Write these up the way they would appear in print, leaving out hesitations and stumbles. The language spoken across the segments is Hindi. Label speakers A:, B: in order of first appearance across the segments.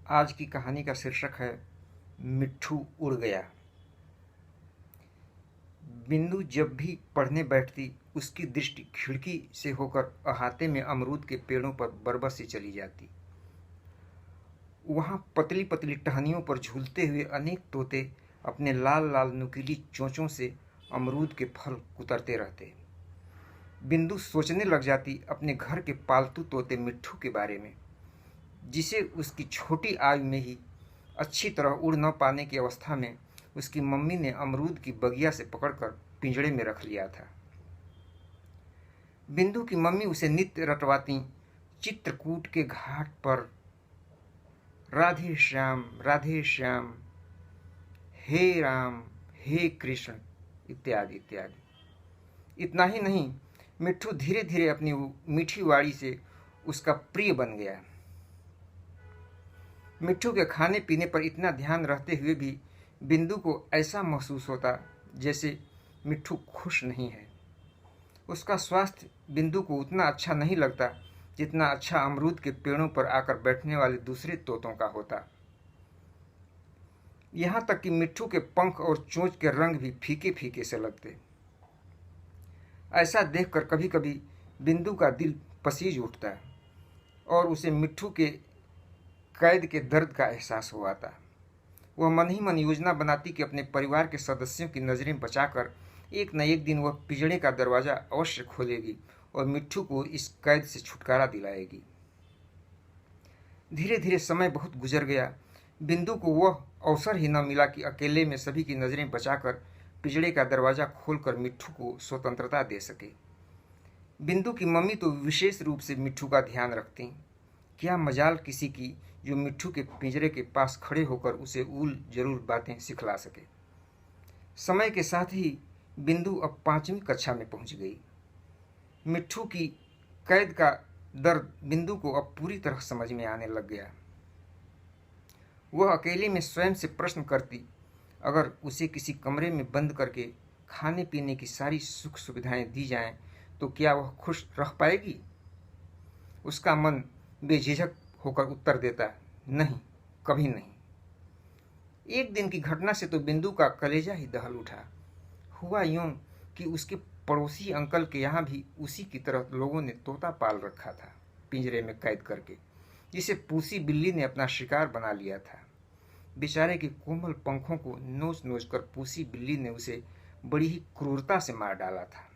A: आज की कहानी का शीर्षक है मिट्ठू उड़ गया। बिंदु जब भी पढ़ने बैठती उसकी दृष्टि खिड़की से होकर अहाते में अमरूद के पेड़ों पर बरबस से चली जाती। वहां पतली पतली टहनियों पर झूलते हुए अनेक तोते अपने लाल लाल नुकीली चोंचों से अमरूद के फल कुतरते रहते। बिंदु सोचने लग जाती अपने घर के पालतू तोते मिट्ठू के बारे में, जिसे उसकी छोटी आयु में ही अच्छी तरह उड़ न पाने की अवस्था में उसकी मम्मी ने अमरूद की बगिया से पकड़कर पिंजड़े में रख लिया था। बिंदु की मम्मी उसे नित्य रटवाती चित्रकूट के घाट पर राधे श्याम, हे राम, हे कृष्ण इत्यादि इत्यादि। इतना ही नहीं, मिट्ठू धीरे धीरे अपनी मीठी वाणी से उसका प्रिय बन गया। मिट्ठू के खाने पीने पर इतना ध्यान रहते हुए भी बिंदु को ऐसा महसूस होता जैसे मिट्ठू खुश नहीं है। उसका स्वास्थ्य बिंदु को उतना अच्छा नहीं लगता जितना अच्छा अमरूद के पेड़ों पर आकर बैठने वाले दूसरे तोतों का होता। यहाँ तक कि मिट्ठू के पंख और चोंच के रंग भी फीके फीके से लगते। ऐसा देखकर कभी कभी बिंदु का दिल पसीज उठता और उसे मिट्ठू के कैद के दर्द का एहसास हुआ था। वह मन ही मन योजना बनाती कि अपने परिवार के सदस्यों की नज़रें बचाकर एक न एक दिन वह पिंजड़े का दरवाज़ा अवश्य खोलेगी और मिट्ठू को इस कैद से छुटकारा दिलाएगी। धीरे धीरे समय बहुत गुजर गया। बिंदु को वह अवसर ही न मिला कि अकेले में सभी की नज़रें बचाकर पिंजड़े का दरवाज़ा खोलकर मिट्ठू को स्वतंत्रता दे सके। बिंदु की मम्मी तो विशेष रूप से मिट्ठू का ध्यान रखती। क्या मजाल किसी की जो मिट्ठू के पिंजरे के पास खड़े होकर उसे ऊल जरूर बातें सिखला सके। समय के साथ ही बिंदु अब 5वीं कक्षा में पहुंच गई। मिट्ठू की कैद का दर्द बिंदु को अब पूरी तरह समझ में आने लग गया। वह अकेले में स्वयं से प्रश्न करती, अगर उसे किसी कमरे में बंद करके खाने पीने की सारी सुख सुविधाएं दी जाएं तो क्या वह खुश रह पाएगी? उसका मन बेझिझक होकर उत्तर देता, नहीं, कभी नहीं। एक दिन की घटना से तो बिंदु का कलेजा ही दहल उठा। हुआ यूं कि उसके पड़ोसी अंकल के यहाँ भी उसी की तरह लोगों ने तोता पाल रखा था, पिंजरे में कैद करके, जिसे पूसी बिल्ली ने अपना शिकार बना लिया था। बेचारे के कोमल पंखों को नोच नोच कर पूसी बिल्ली ने उसे बड़ी ही क्रूरता से मार डाला था।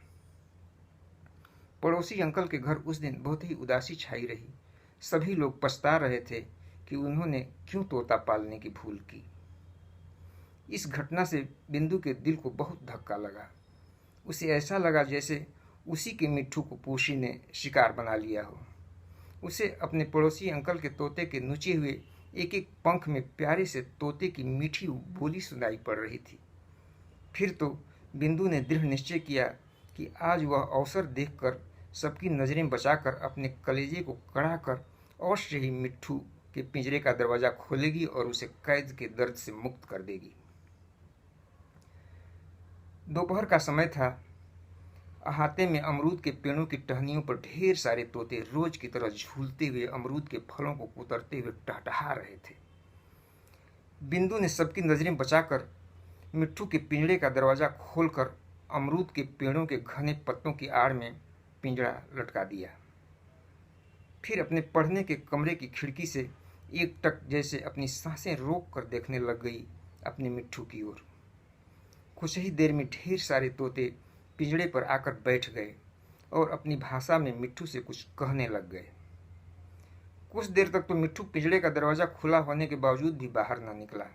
A: पड़ोसी अंकल के घर उस दिन बहुत ही उदासी छाई रही। सभी लोग पछता रहे थे कि उन्होंने क्यों तोता पालने की भूल की। इस घटना से बिंदु के दिल को बहुत धक्का लगा। उसे ऐसा लगा जैसे उसी के मिट्ठू को पूसी ने शिकार बना लिया हो। उसे अपने पड़ोसी अंकल के तोते के नुचे हुए एक एक पंख में प्यारे से तोते की मीठी बोली सुनाई पड़ रही थी। फिर तो बिंदु ने दृढ़ निश्चय किया कि आज वह अवसर देखकर सबकी नज़रें बचाकर अपने कलेजे को कड़ा कर अवश्य ही मिट्ठू के पिंजरे का दरवाज़ा खोलेगी और उसे कैद के दर्द से मुक्त कर देगी। दोपहर का समय था। अहाते में अमरूद के पेड़ों की टहनियों पर ढेर सारे तोते रोज की तरह झूलते हुए अमरूद के फलों को कुतरते हुए टहटहा रहे थे। बिंदु ने सबकी नज़रें बचाकर मिट्ठू के पिंजरे का दरवाज़ा खोलकर अमरूद के पेड़ों के घने पत्तों की आड़ में पिंजरा लटका दिया। फिर अपने पढ़ने के कमरे की खिड़की से एकटक जैसे अपनी सांसें रोक कर देखने लग गई अपने मिट्ठू की ओर। कुछ ही देर में ढेर सारे तोते पिंजड़े पर आकर बैठ गए और अपनी भाषा में मिट्ठू से कुछ कहने लग गए। कुछ देर तक तो मिट्ठू पिंजड़े का दरवाज़ा खुला होने के बावजूद भी बाहर न निकला।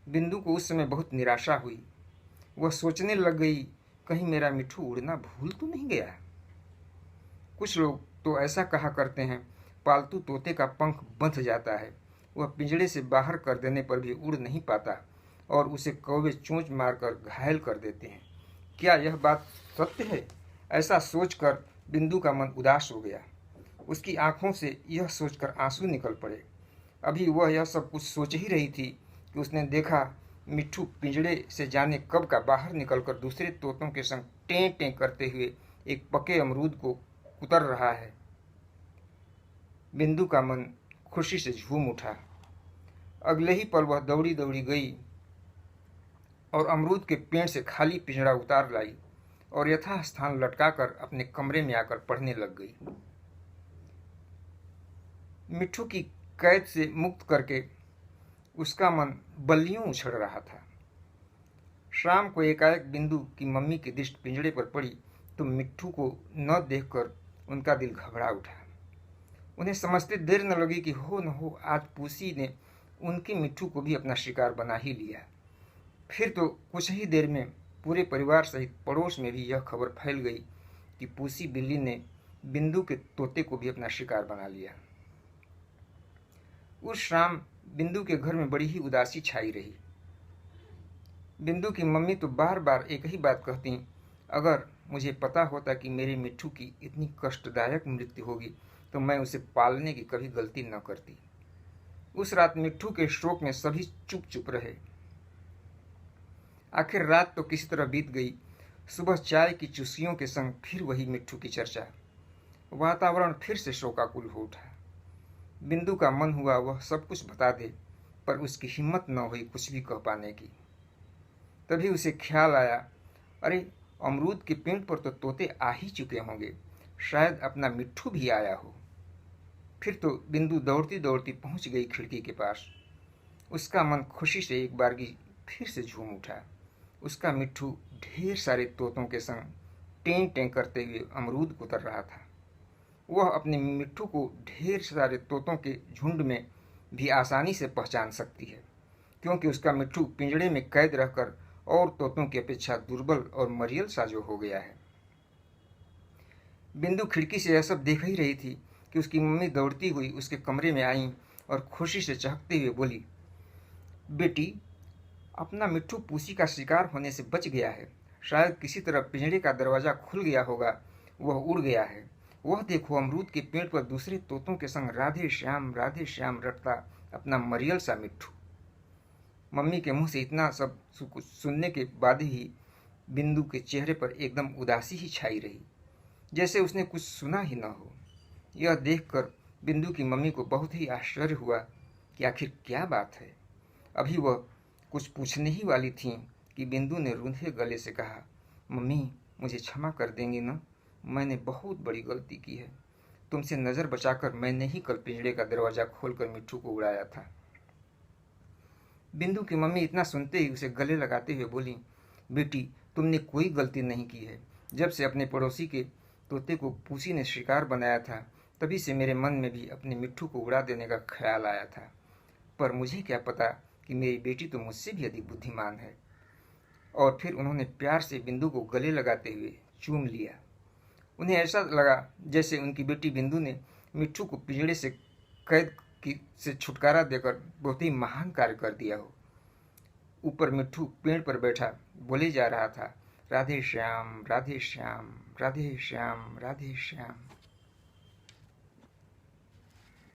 A: बिंदु को उस समय बहुत निराशा हुई। वह सोचने लग गई, कहीं मेरा मिट्ठू उड़ना भूल तो नहीं गया। कुछ लोग तो ऐसा कहा करते हैं, पालतू तोते का पंख बंध जाता है, वह पिंजड़े से बाहर कर देने पर भी उड़ नहीं पाता और उसे कौवे चोंच मारकर घायल कर देते हैं। क्या यह बात सत्य है? ऐसा सोचकर बिंदु का मन उदास हो गया। उसकी आंखों से यह सोचकर आंसू निकल पड़े। अभी वह यह सब कुछ सोच ही रही थी कि उसने देखा मिट्ठू पिंजड़े से जाने कब का बाहर निकलकर दूसरे तोतों के संग टें टें करते हुए एक पके अमरूद को कुतर रहा है। बिंदु का मन खुशी से झूम उठा। अगले ही पल वह दौड़ी दौड़ी गई और अमरूद के पेड़ से खाली पिंजरा उतार लाई और यथास्थान लटकाकर अपने कमरे में आकर पढ़ने लग गई। मिट्ठू की कैद से मुक्त करके उसका मन बल्लियों उछल रहा था। शाम को एकाएक बिंदु की मम्मी की दृष्टि पिंजरे पर पड़ी तो मिट्ठू को न देखकर उनका दिल घबरा उठा। उन्हें समझते देर न लगी कि हो न हो आज पूसी ने उनके मिट्ठू को भी अपना शिकार बना ही लिया। फिर तो कुछ ही देर में पूरे परिवार सहित पड़ोस में भी यह खबर फैल गई कि पूसी बिल्ली ने बिंदु के तोते को भी अपना शिकार बना लिया। उस शाम बिंदु के घर में बड़ी ही उदासी छाई रही। बिंदु की मम्मी तो बार बार एक ही बात कहती, अगर मुझे पता होता कि मेरे मिट्ठू की इतनी कष्टदायक मृत्यु होगी तो मैं उसे पालने की कभी गलती न करती। उस रात मिट्ठू के शोक में सभी चुप चुप रहे। आखिर रात तो किसी तरह बीत गई। सुबह चाय की चुस्कियों के संग फिर वही मिट्ठू की चर्चा। वातावरण फिर से शोकाकुल हो उठा। बिंदु का मन हुआ वह सब कुछ बता दे, पर उसकी हिम्मत न हुई कुछ भी कह पाने की। तभी उसे ख्याल आया, अरे अमरूद के पेड़ पर तो तोते आ ही चुके होंगे, शायद अपना मिट्ठू भी आया हो। फिर तो बिंदु दौड़ती दौड़ती पहुंच गई खिड़की के पास। उसका मन खुशी से एक बारगी फिर से झूम उठा। उसका मिट्ठू ढेर सारे तोतों के संग टें टें करते हुए अमरूद को उतर रहा था। वह अपने मिट्ठू को ढेर सारे तोतों के झुंड में भी आसानी से पहचान सकती है, क्योंकि उसका मिट्ठू पिंजड़े में कैद रहकर और तोतों की अपेक्षा दुर्बल और मरियल सा जो हो गया है। बिंदु खिड़की से यह सब देख ही रही थी कि उसकी मम्मी दौड़ती हुई उसके कमरे में आई और खुशी से चहकते हुए बोली, बेटी, अपना मिट्ठू पूसी का शिकार होने से बच गया है। शायद किसी तरह पिंजरे का दरवाजा खुल गया होगा, वह उड़ गया है। वह देखो अमरूद के पेड़ पर दूसरे तोतों के संग राधे श्याम रटता अपना मरियल सा मिट्ठू। मम्मी के मुंह से इतना सब कुछ सुनने के बाद ही बिंदु के चेहरे पर एकदम उदासी ही छाई रही, जैसे उसने कुछ सुना ही न हो। यह देखकर बिंदु की मम्मी को बहुत ही आश्चर्य हुआ कि आखिर क्या बात है। अभी वह कुछ पूछने ही वाली थी कि बिंदु ने रूंधे गले से कहा, मम्मी मुझे क्षमा कर देंगी ना, मैंने बहुत बड़ी गलती की है। तुमसे नज़र बचाकर मैंने ही कल पिंजरे का दरवाज़ा खोलकर मिट्ठू को उड़ाया था। बिंदु की मम्मी इतना सुनते ही उसे गले लगाते हुए बोली, बेटी तुमने कोई गलती नहीं की है। जब से अपने पड़ोसी के तोते को पूसी ने शिकार बनाया था, तभी से मेरे मन में भी अपने मिट्ठू को उड़ा देने का ख्याल आया था। पर मुझे क्या पता कि मेरी बेटी तो मुझसे भी अधिक बुद्धिमान है। और फिर उन्होंने प्यार से बिंदु को गले लगाते हुए चूम लिया। उन्हें ऐसा लगा जैसे उनकी बेटी बिंदु ने मिट्ठू को पिंजड़े से कैद से छुटकारा देकर बहुत ही महान कार्य कर दिया हो। ऊपर मिट्ठू पेड़ पर बैठा बोले जा रहा था, राधे श्याम राधे श्याम राधे श्याम राधे श्याम।